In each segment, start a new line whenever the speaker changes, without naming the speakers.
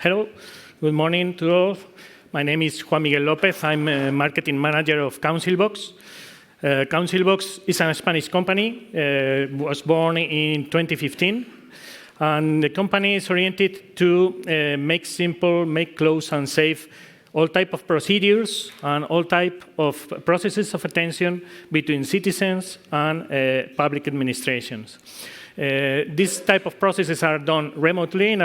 Hello, good morning to all. My name is Juan Miguel López. I'm a marketing manager of Councilbox. Councilbox is a Spanish company, was born in 2015. And the company is oriented to make simple, make close and safe all type of procedures and all type of processes of attention between citizens and public administrations. These type of processes are done remotely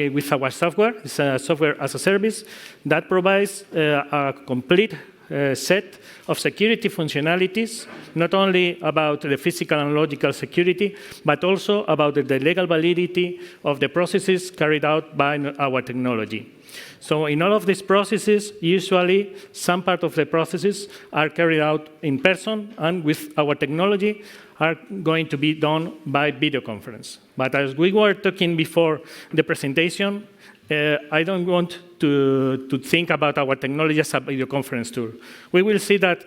with our software. It's a software as a service that provides a complete set of security functionalities, not only about the physical and logical security, but also about the legal validity of the processes carried out by our technology. So in all of these processes, usually some part of the processes are carried out in person, and with our technology are going to be done by video conference. But as we were talking before the presentation, I don't want to think about our technology as a video conference tool. We will see that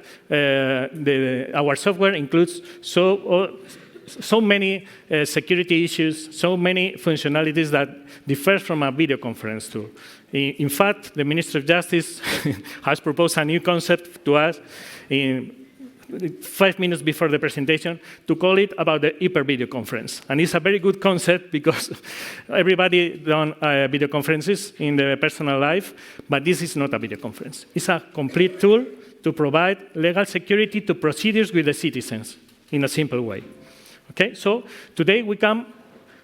our software includes so many security issues, so many functionalities that differ from a video conference tool. In fact, the Minister of Justice has proposed a new concept to us in 5 minutes before the presentation to call it about the hyper video conference. And it's a very good concept because everybody done video conferences in their personal life, but this is not a video conference. It's a complete tool to provide legal security to procedures with the citizens in a simple way. Okay, so today we come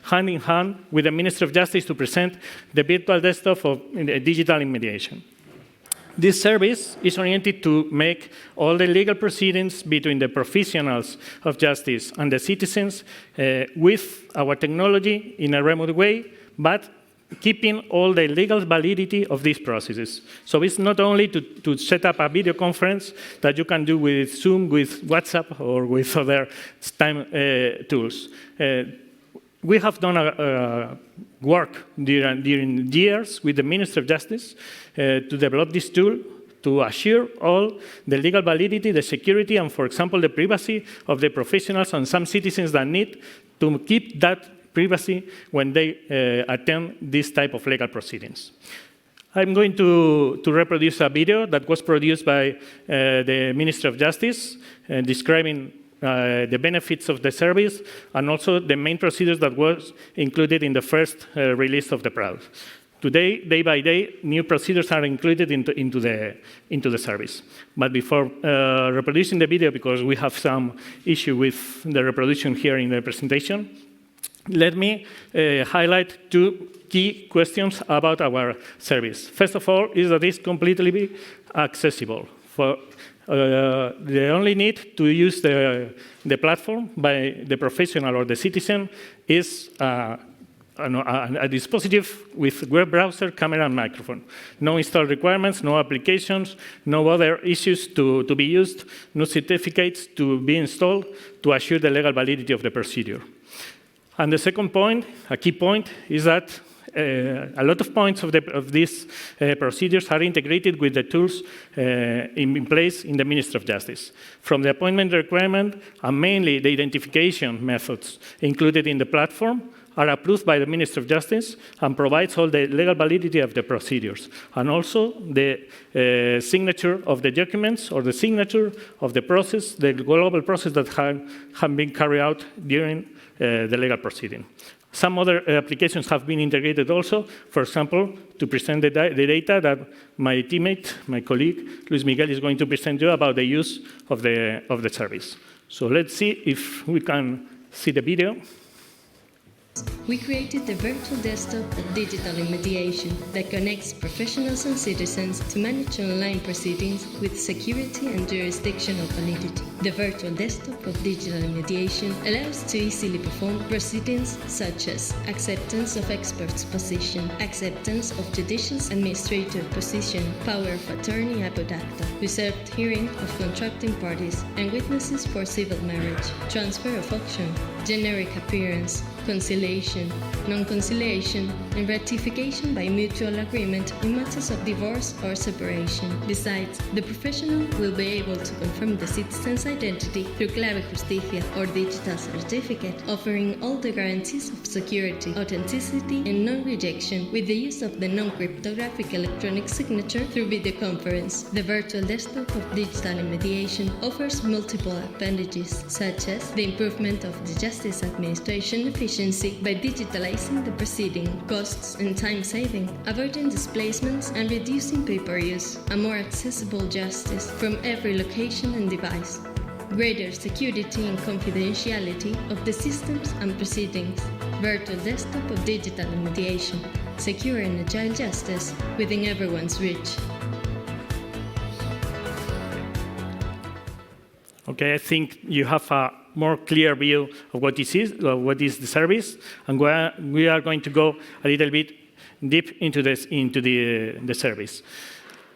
hand in hand with the Minister of Justice to present the virtual desktop of digital mediation. This service is oriented to make all the legal proceedings between the professionals of justice and the citizens with our technology in a remote way, but keeping all the legal validity of these processes. So it's not only to set up a video conference that you can do with Zoom, with WhatsApp, or with other time tools. We have done work during years with the Minister of Justice to develop this tool to assure all the legal validity, the security, and, for example, the privacy of the professionals and some citizens that need to keep that privacy when they attend this type of legal proceedings. I'm going to reproduce a video that was produced by the Minister of Justice describing the benefits of the service and also the main procedures that was included in the first release of the product. Today, day by day, new procedures are included into the service. But before reproducing the video, because we have some issue with the reproduction here in the presentation, let me highlight 2 key questions about our service. First of all, is that it's completely accessible. The only need to use the platform by the professional or the citizen is a dispositive with web browser, camera, and microphone. No install requirements, no applications, no other issues to be used, no certificates to be installed to assure the legal validity of the procedure. And the second point, a key point, is that a lot of points of these procedures are integrated with the tools in place in the Ministry of Justice. From the appointment requirement, and mainly the identification methods included in the platform, are approved by the Ministry of Justice and provides all the legal validity of the procedures, and also the signature of the documents or the signature of the process, the global process that have been carried out during the legal proceeding. Some other applications have been integrated also, for example, to present the data that my teammate, my colleague, Luis Miguel, is going to present you about the use of the service. So let's see if we can see the video.
We created the virtual desktop of digital mediation that connects professionals and citizens to manage online proceedings with security and jurisdictional validity. The virtual desktop of digital mediation allows to easily perform proceedings such as acceptance of expert's position, acceptance of judicial administrator position, power of attorney apud acta, reserved hearing of contracting parties and witnesses for civil marriage, transfer of auction, generic appearance, conciliation, non-conciliation, and ratification by mutual agreement in matters of divorce or separation. Besides, the professional will be able to confirm the citizen's identity through clave justicia or digital certificate, offering all the guarantees of security, authenticity, and non-rejection with the use of the non-cryptographic electronic signature through video conference. The virtual desktop of digital mediation offers multiple advantages, such as the improvement of the justice administration efficiency by digitalizing the proceeding, costs and time saving, avoiding displacements and reducing paper use, a more accessible justice from every location and device, greater security and confidentiality of the systems and proceedings, virtual desktop of digital mediation, secure and agile justice within everyone's reach.
Okay, I think you have a more clear view of what this is, what is the service, and we are going to go a little bit deep into the service.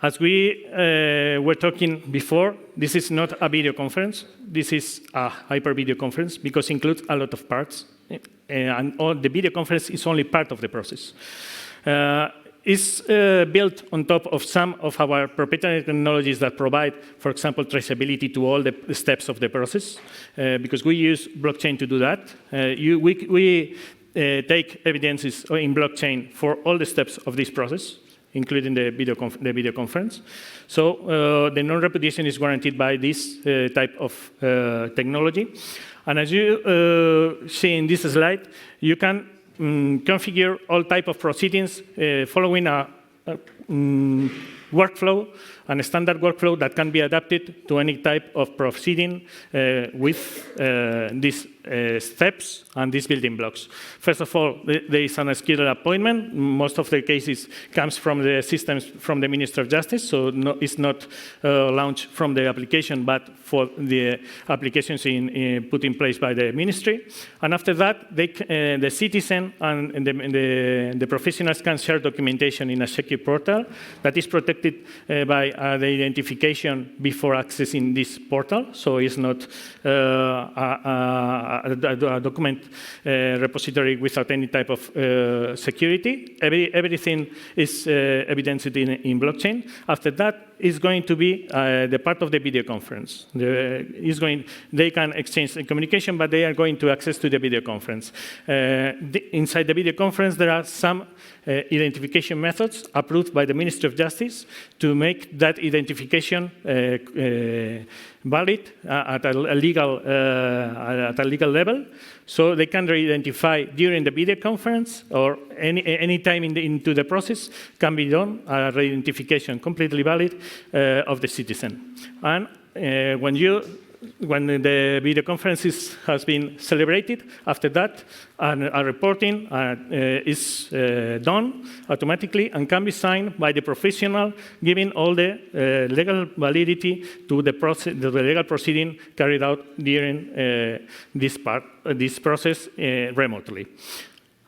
As we were talking before, this is not a video conference. This is a hyper video conference because it includes a lot of parts, and the video conference is only part of the process. It's built on top of some of our proprietary technologies that provide, for example, traceability to all the steps of the process, because we use blockchain to do that. We take evidences in blockchain for all the steps of this process, including the video conference. So the non-repudiation is guaranteed by this type of technology. And as you see in this slide, you can configure all type of proceedings following a workflow, and a standard workflow that can be adapted to any type of proceeding with these steps and these building blocks. First of all, there is an scheduled appointment. Most of the cases comes from the systems from the Ministry of Justice, so it's not launched from the application, but for the applications put in place by the ministry. And after that, the citizen and the professionals can share documentation in a secure portal that is protected by the identification before accessing this portal, so it's not a document repository without any type of security. Everything is evidenced in blockchain. After that, is going to be the part of the video conference. They can exchange the communication, but they are going to access to the video conference. Inside the video conference, there are some identification methods approved by the Ministry of Justice to make that identification valid at a legal level. So they can re-identify during the video conference or any time into the process can be done a re-identification completely valid of the citizen. And when the video conference has been celebrated, after that, a reporting is done automatically and can be signed by the professional, giving all the legal validity to the legal proceeding carried out during this process remotely.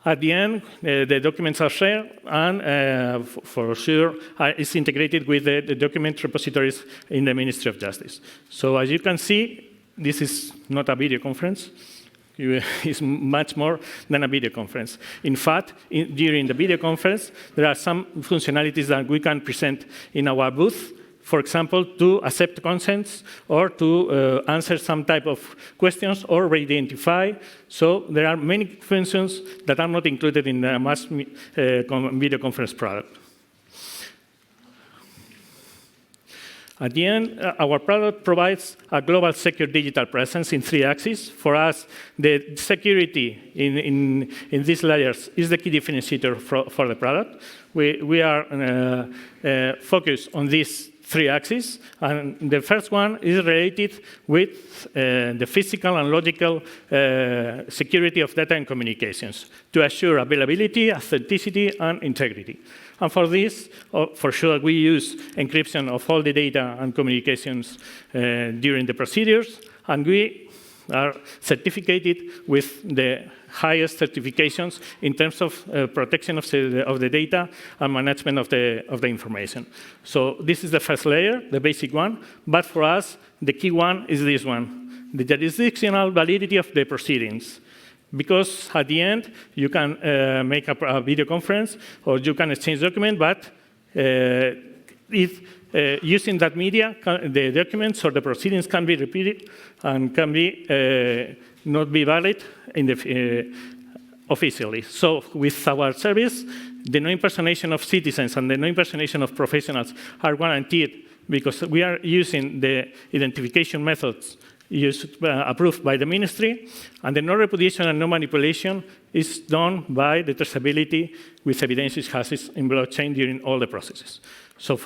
At the end, the documents are shared, and for sure, it's integrated with the document repositories in the Ministry of Justice. So as you can see, this is not a video conference. It's much more than a video conference. In fact, during the video conference, there are some functionalities that we can present in our booth. For example, to accept consents or to answer some type of questions or re-identify. So there are many functions that are not included in the mass video conference product. At the end, our product provides a global secure digital presence in 3 axes. For us, the security in these layers is the key differentiator for the product. We are focused on these 3 axes, and the first one is related with the physical and logical security of data and communications to assure availability, authenticity, and integrity. And for this, for sure, we use encryption of all the data and communications during the procedures, and we are certificated with the highest certifications in terms of protection of the data and management of the information. So this is the first layer, the basic one. But for us, the key one is this one, the jurisdictional validity of the proceedings. because at the end, you can make a video conference or you can exchange documents, but using that media, the documents or the proceedings can be repeated and can be not be valid in the, officially. So with our service, the no impersonation of citizens and the no impersonation of professionals are guaranteed because we are using the identification methods approved by the ministry, and the no repudiation and no manipulation is done by the traceability with evidence hashes in blockchain during all the processes. So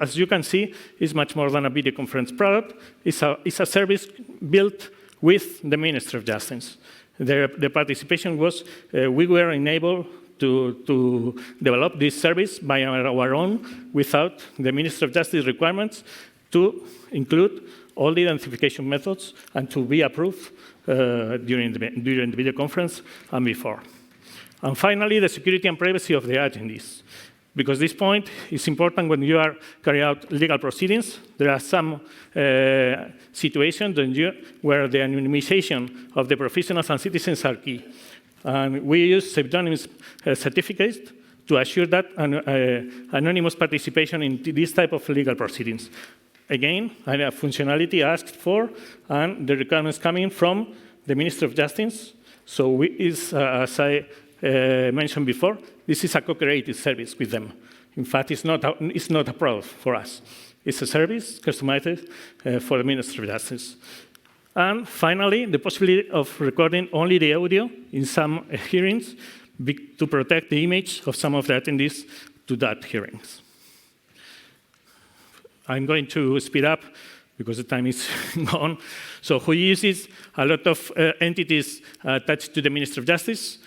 as you can see, it's much more than a video conference product. It's a service built with the Ministry of Justice. The participation was, we were enabled to develop this service by our own without the Ministry of Justice requirements to include all the identification methods and to be approved during the video conference and before. And finally, the security and privacy of the attendees. Because this point is important when you are carrying out legal proceedings. There are some situations where the anonymization of the professionals and citizens are key. And we use pseudonymous certificates to assure that anonymous participation in this type of legal proceedings. Again, I have functionality asked for, and the requirements coming from the Ministry of Justice. So as I mentioned before, this is a co-created service with them. In fact, it's not a product for us. It's a service customized for the Ministry of Justice. And finally, the possibility of recording only the audio in some hearings to protect the image of some of the attendees to that hearings. I'm going to speed up because the time is gone. So who uses a lot of entities attached to the Ministry of Justice?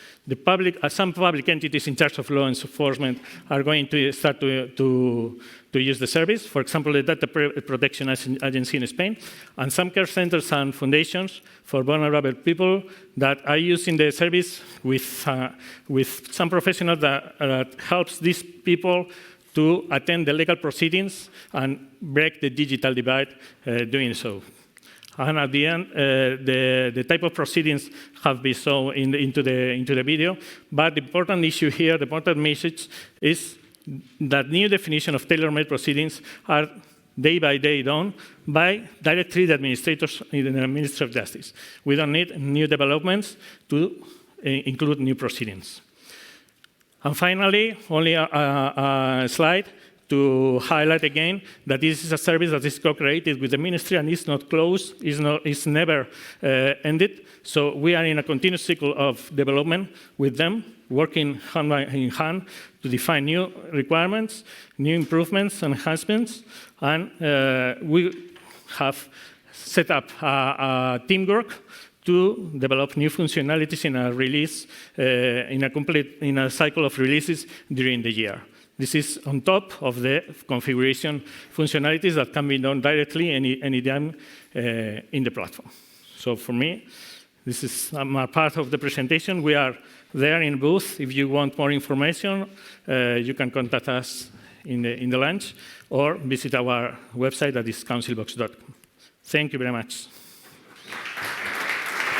Some public entities in charge of law enforcement are going to start to use the service. For example, the Data Protection Agency in Spain, and some care centers and foundations for vulnerable people that are using the service with some professional that helps these people to attend the legal proceedings and break the digital divide doing so. And at the end, the type of proceedings have been shown into the video. But the important issue here, the important message is that new definition of tailor-made proceedings are day by day done by directly the administrators in the Ministry of Justice. We don't need new developments to include new proceedings. And finally, only a slide to highlight again that this is a service that is co-created with the ministry and is not closed, is never ended. So we are in a continuous cycle of development with them, working hand in hand to define new requirements, new improvements, enhancements, and we have set up a teamwork to develop new functionalities in a release, in a cycle of releases during the year. This is on top of the configuration functionalities that can be done directly anytime in the platform. So for me, this is a part of the presentation. We are there in booth. If you want more information, you can contact us in the lunch or visit our website that is councilbox.com. Thank you very much.